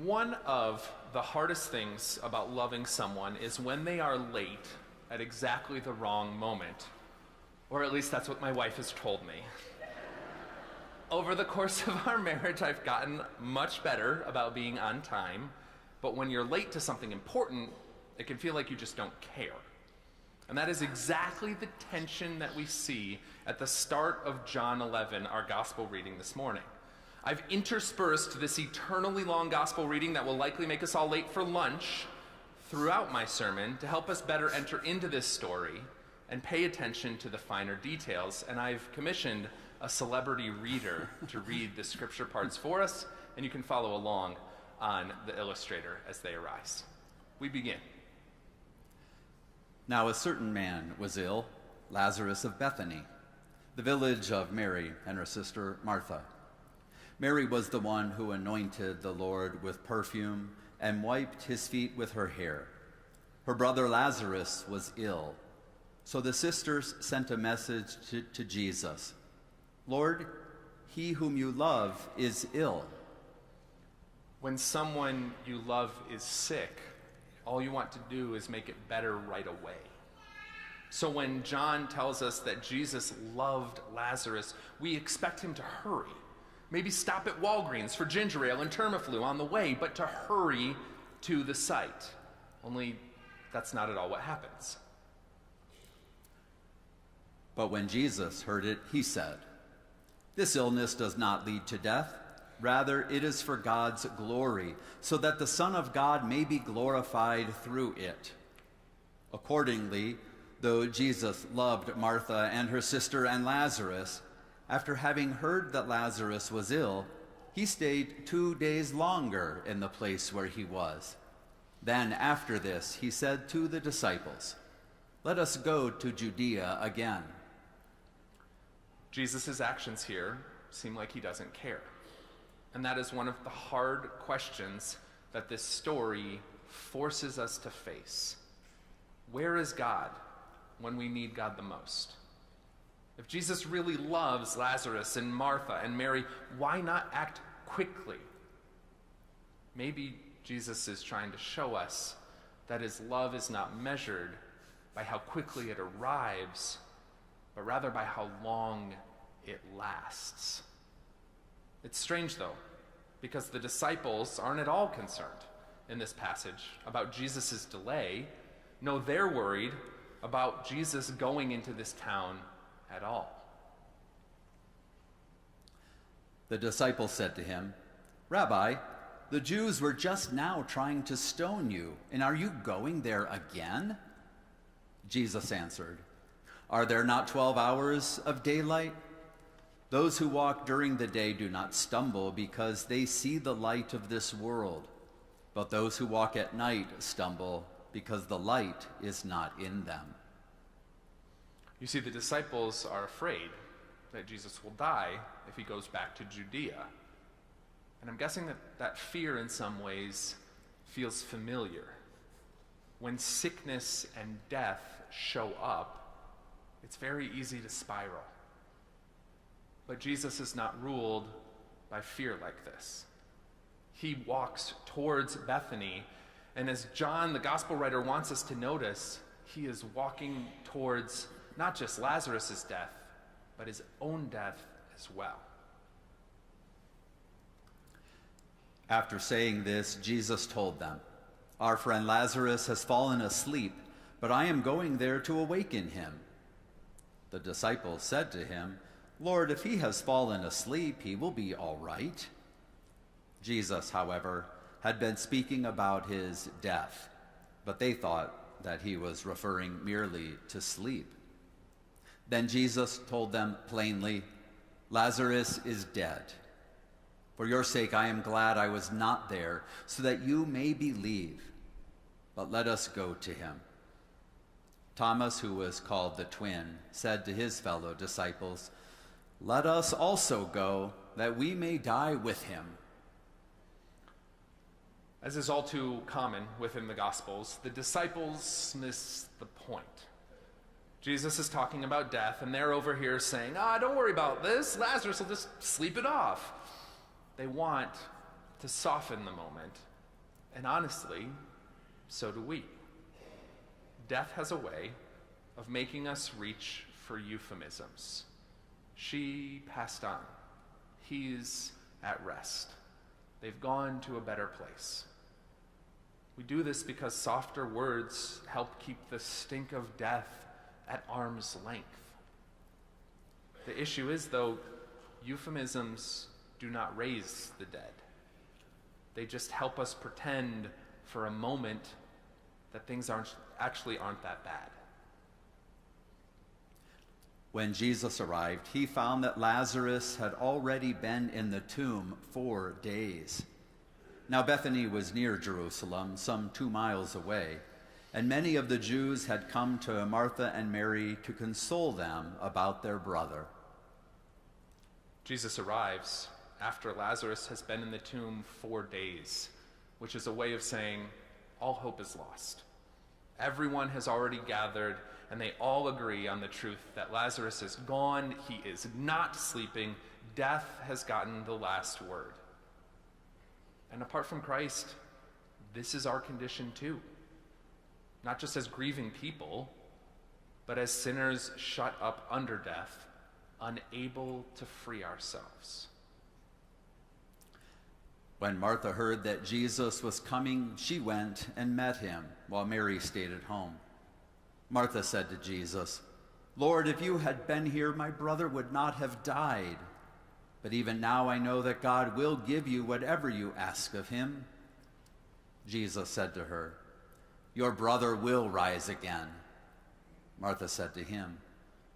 One of the hardest things about loving someone is when they are late at exactly the wrong moment. Or at least that's what my wife has told me. Over the course of our marriage, I've gotten much better about being on time, but when you're late to something important, it can feel like you just don't care. And that is exactly the tension that we see at the start of John 11, our gospel reading this morning. I've interspersed this eternally long gospel reading that will likely make us all late for lunch throughout my sermon to help us better enter into this story and pay attention to the finer details. And I've commissioned a celebrity reader to read the scripture parts for us, and you can follow along on the illustrator as they arise. We begin. Now a certain man was ill, Lazarus of Bethany, the village of Mary and her sister Martha. Mary was the one who anointed the Lord with perfume and wiped his feet with her hair. Her brother Lazarus was ill. So the sisters sent a message to Jesus. Lord, he whom you love is ill. When someone you love is sick, all you want to do is make it better right away. So when John tells us that Jesus loved Lazarus, we expect him to hurry. Maybe stop at Walgreens for ginger ale and Termiflu on the way, but to hurry to the site. Only that's not at all what happens. But when Jesus heard it, he said, "This illness does not lead to death. Rather, it is for God's glory, so that the Son of God may be glorified through it." Accordingly, though Jesus loved Martha and her sister and Lazarus, after having heard that Lazarus was ill, he stayed 2 days longer in the place where he was. Then after this, he said to the disciples, "Let us go to Judea again." Jesus' actions here seem like he doesn't care. And that is one of the hard questions that this story forces us to face. Where is God when we need God the most? If Jesus really loves Lazarus and Martha and Mary, why not act quickly? Maybe Jesus is trying to show us that his love is not measured by how quickly it arrives, but rather by how long it lasts. It's strange, though, because the disciples aren't at all concerned in this passage about Jesus' delay. No, they're worried about Jesus going into this town at all. The disciples said to him, "Rabbi, the Jews were just now trying to stone you, and are you going there again?" Jesus answered, "Are there not 12 hours of daylight? Those who walk during the day do not stumble because they see the light of this world, but those who walk at night stumble because the light is not in them." You see, the disciples are afraid that Jesus will die if he goes back to Judea. And I'm guessing that fear in some ways feels familiar. When sickness and death show up, it's very easy to spiral. But Jesus is not ruled by fear like this. He walks towards Bethany, and as John, the gospel writer, wants us to notice, he is walking towards not just Lazarus' death, but his own death as well. After saying this, Jesus told them, "Our friend Lazarus has fallen asleep, but I am going there to awaken him." The disciples said to him, "Lord, if he has fallen asleep, he will be all right." Jesus, however, had been speaking about his death, but they thought that he was referring merely to sleep. Then Jesus told them plainly, "Lazarus is dead. For your sake I am glad I was not there, so that you may believe. But let us go to him." Thomas, who was called the twin, said to his fellow disciples, "Let us also go, that we may die with him." As is all too common within the Gospels, the disciples miss the point. Jesus is talking about death, and they're over here saying, don't worry about this. Lazarus will just sleep it off. They want to soften the moment And honestly, so do we. Death has a way of making us reach for euphemisms. She passed on. He's at rest. They've gone to a better place. We do this because softer words help keep the stink of death at arm's length. The issue is, though, euphemisms do not raise the dead. They just help us pretend for a moment that things aren't that bad. When Jesus arrived, he found that Lazarus had already been in the tomb 4 days. Now Bethany was near Jerusalem, some 2 miles away, and many of the Jews had come to Martha and Mary to console them about their brother. Jesus arrives after Lazarus has been in the tomb 4 days, which is a way of saying all hope is lost. Everyone has already gathered, and they all agree on the truth that Lazarus is gone, he is not sleeping, death has gotten the last word. And apart from Christ, this is our condition too. Not just as grieving people, but as sinners shut up under death, unable to free ourselves. When Martha heard that Jesus was coming, she went and met him, while Mary stayed at home. Martha said to Jesus, "Lord, if you had been here, my brother would not have died. But even now I know that God will give you whatever you ask of him." Jesus said to her, "Your brother will rise again." Martha said to him,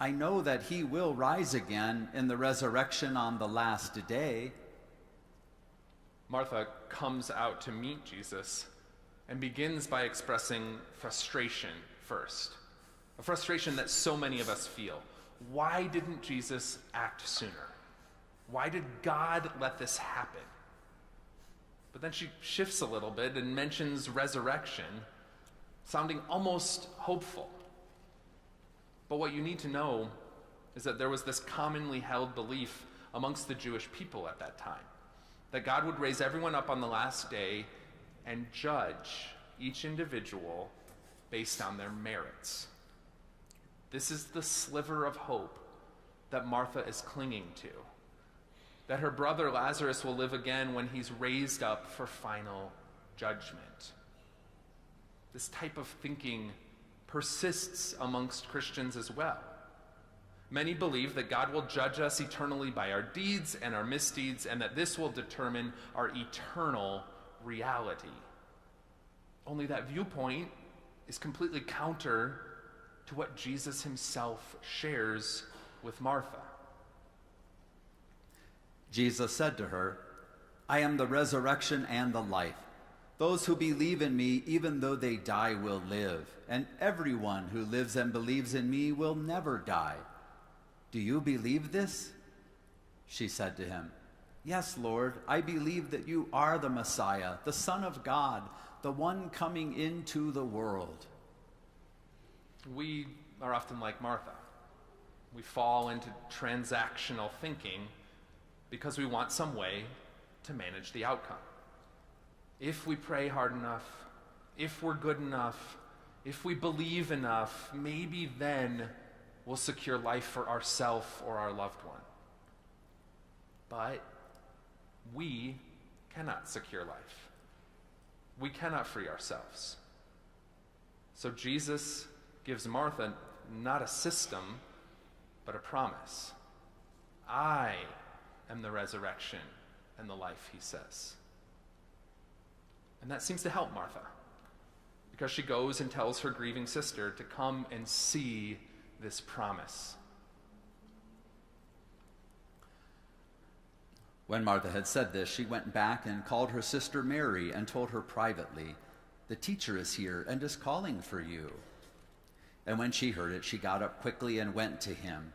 "I know that he will rise again in the resurrection on the last day." Martha comes out to meet Jesus and begins by expressing frustration first. A frustration that so many of us feel. Why didn't Jesus act sooner? Why did God let this happen? But then she shifts a little bit and mentions resurrection, sounding almost hopeful. But what you need to know is that there was this commonly held belief amongst the Jewish people at that time, that God would raise everyone up on the last day and judge each individual based on their merits. This is the sliver of hope that Martha is clinging to, that her brother Lazarus will live again when he's raised up for final judgment. This type of thinking persists amongst Christians as well. Many believe that God will judge us eternally by our deeds and our misdeeds, and that this will determine our eternal reality. Only that viewpoint is completely counter to what Jesus himself shares with Martha. Jesus said to her, "I am the resurrection and the life. Those who believe in me, even though they die, will live, and everyone who lives and believes in me will never die. Do you believe this?" She said to him, "Yes, Lord, I believe that you are the Messiah, the Son of God, the one coming into the world." We are often like Martha. We fall into transactional thinking because we want some way to manage the outcome. If we pray hard enough, if we're good enough, if we believe enough, maybe then we'll secure life for ourselves or our loved one. But we cannot secure life. We cannot free ourselves. So Jesus gives Martha not a system, but a promise. I am the resurrection and the life, he says. And that seems to help Martha, because she goes and tells her grieving sister to come and see this promise. When Martha had said this, she went back and called her sister Mary and told her privately, "The teacher is here and is calling for you." And when she heard it, she got up quickly and went to him.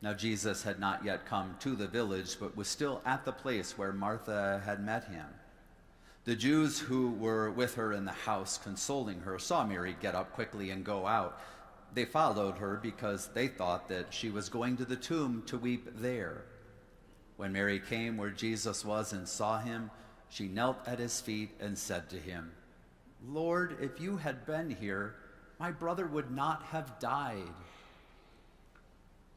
Now Jesus had not yet come to the village, but was still at the place where Martha had met him. The Jews who were with her in the house consoling her saw Mary get up quickly and go out. They followed her because they thought that she was going to the tomb to weep there. When Mary came where Jesus was and saw him, she knelt at his feet and said to him, "Lord, if you had been here, my brother would not have died."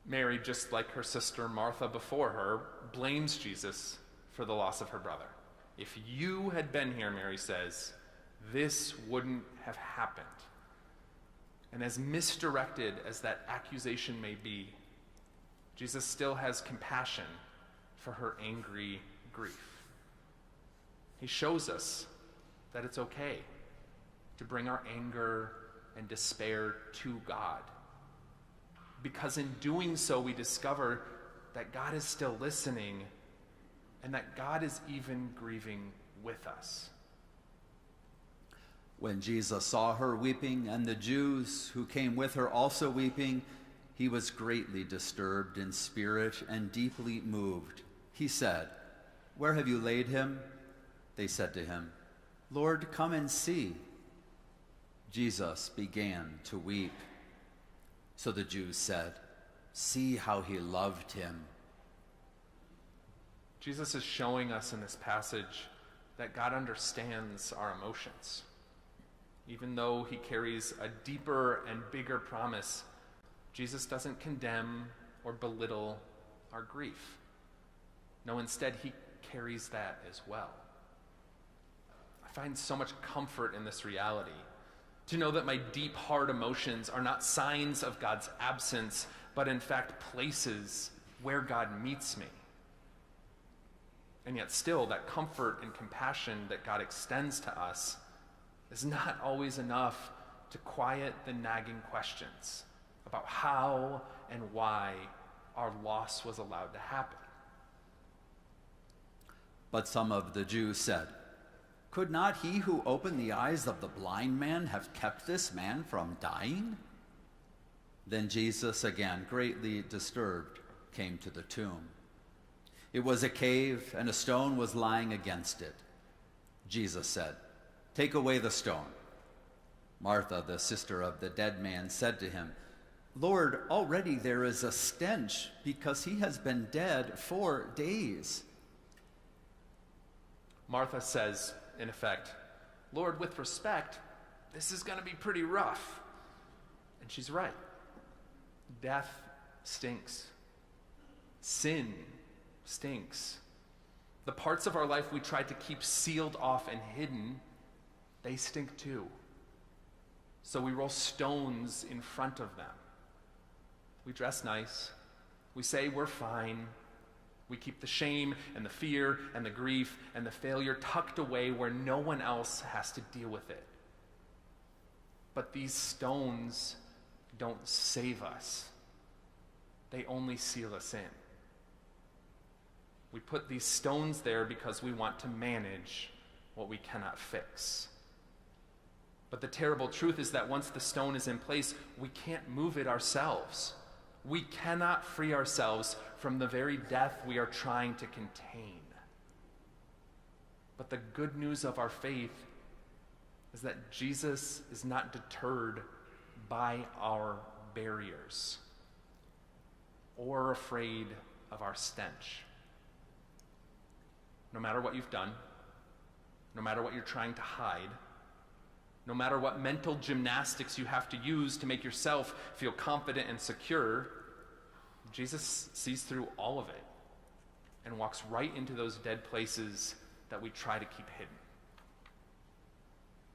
Mary, just like her sister Martha before her, blames Jesus for the loss of her brother. If you had been here, Mary says, this wouldn't have happened. And as misdirected as that accusation may be, Jesus still has compassion for her angry grief. He shows us that it's okay to bring our anger and despair to God. Because in doing so, we discover that God is still listening and that God is even grieving with us. When Jesus saw her weeping and the Jews who came with her also weeping, he was greatly disturbed in spirit and deeply moved. He said, "Where have you laid him?" They said to him, "Lord, come and see." Jesus began to weep. So the Jews said, "See how he loved him." Jesus is showing us in this passage that God understands our emotions. Even though he carries a deeper and bigger promise, Jesus doesn't condemn or belittle our grief. No, instead, he carries that as well. I find so much comfort in this reality, to know that my deep, hard emotions are not signs of God's absence, but in fact places where God meets me. And yet still, that comfort and compassion that God extends to us is not always enough to quiet the nagging questions about how and why our loss was allowed to happen. But some of the Jews said, "Could not he who opened the eyes of the blind man have kept this man from dying?" Then Jesus, again greatly disturbed, came to the tomb. It was a cave, and a stone was lying against it. Jesus said, "Take away the stone." Martha, the sister of the dead man, said to him, "Lord, already there is a stench, because he has been dead 4 days." Martha says, in effect, "Lord, with respect, this is going to be pretty rough." And she's right. Death stinks. Sin stinks. The parts of our life we try to keep sealed off and hidden, they stink too. So we roll stones in front of them. We dress nice. We say we're fine. We keep the shame and the fear and the grief and the failure tucked away where no one else has to deal with it. But these stones don't save us. They only seal us in. We put these stones there because we want to manage what we cannot fix. But the terrible truth is that once the stone is in place, we can't move it ourselves. We cannot free ourselves from the very death we are trying to contain. But the good news of our faith is that Jesus is not deterred by our barriers or afraid of our stench. No matter what you've done, no matter what you're trying to hide, no matter what mental gymnastics you have to use to make yourself feel confident and secure, Jesus sees through all of it and walks right into those dead places that we try to keep hidden.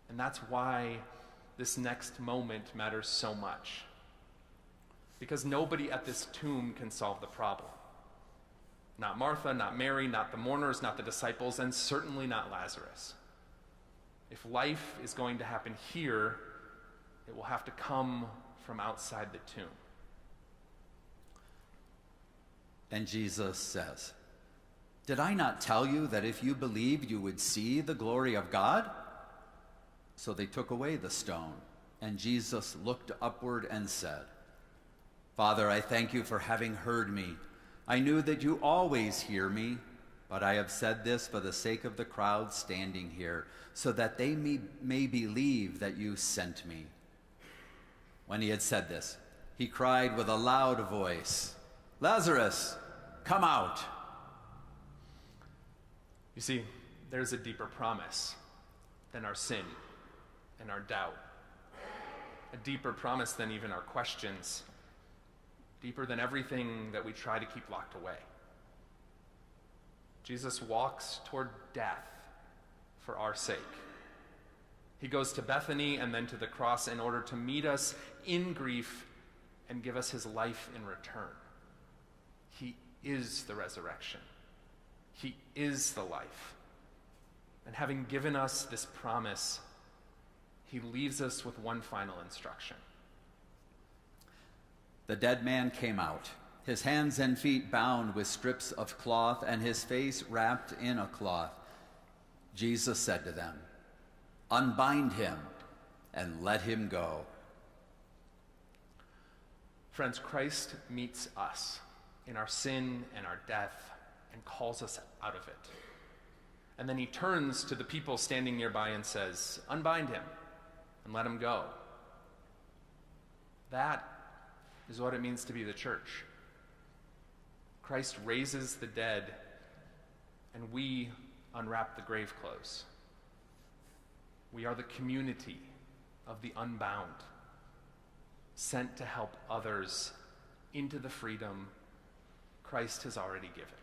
And that's why this next moment matters so much. Because nobody at this tomb can solve the problem. Not Martha, not Mary, not the mourners, not the disciples, and certainly not Lazarus. If life is going to happen here, it will have to come from outside the tomb. And Jesus says, "Did I not tell you that if you believed, you would see the glory of God?" So they took away the stone, and Jesus looked upward and said, "Father, I thank you for having heard me. I knew that you always hear me, but I have said this for the sake of the crowd standing here, so that they may believe that you sent me." When he had said this, he cried with a loud voice, "Lazarus, come out!" You see, there's a deeper promise than our sin and our doubt. A deeper promise than even our questions. Deeper than everything that we try to keep locked away. Jesus walks toward death for our sake. He goes to Bethany and then to the cross in order to meet us in grief and give us his life in return. He is the resurrection. He is the life. And having given us this promise, he leaves us with one final instruction. The dead man came out, his hands and feet bound with strips of cloth and his face wrapped in a cloth. Jesus said to them, "Unbind him and let him go." Friends, Christ meets us in our sin and our death and calls us out of it. And then he turns to the people standing nearby and says, "Unbind him and let him go." That is what it means to be the church. Christ raises the dead, and we unwrap the grave clothes. We are the community of the unbound, sent to help others into the freedom Christ has already given.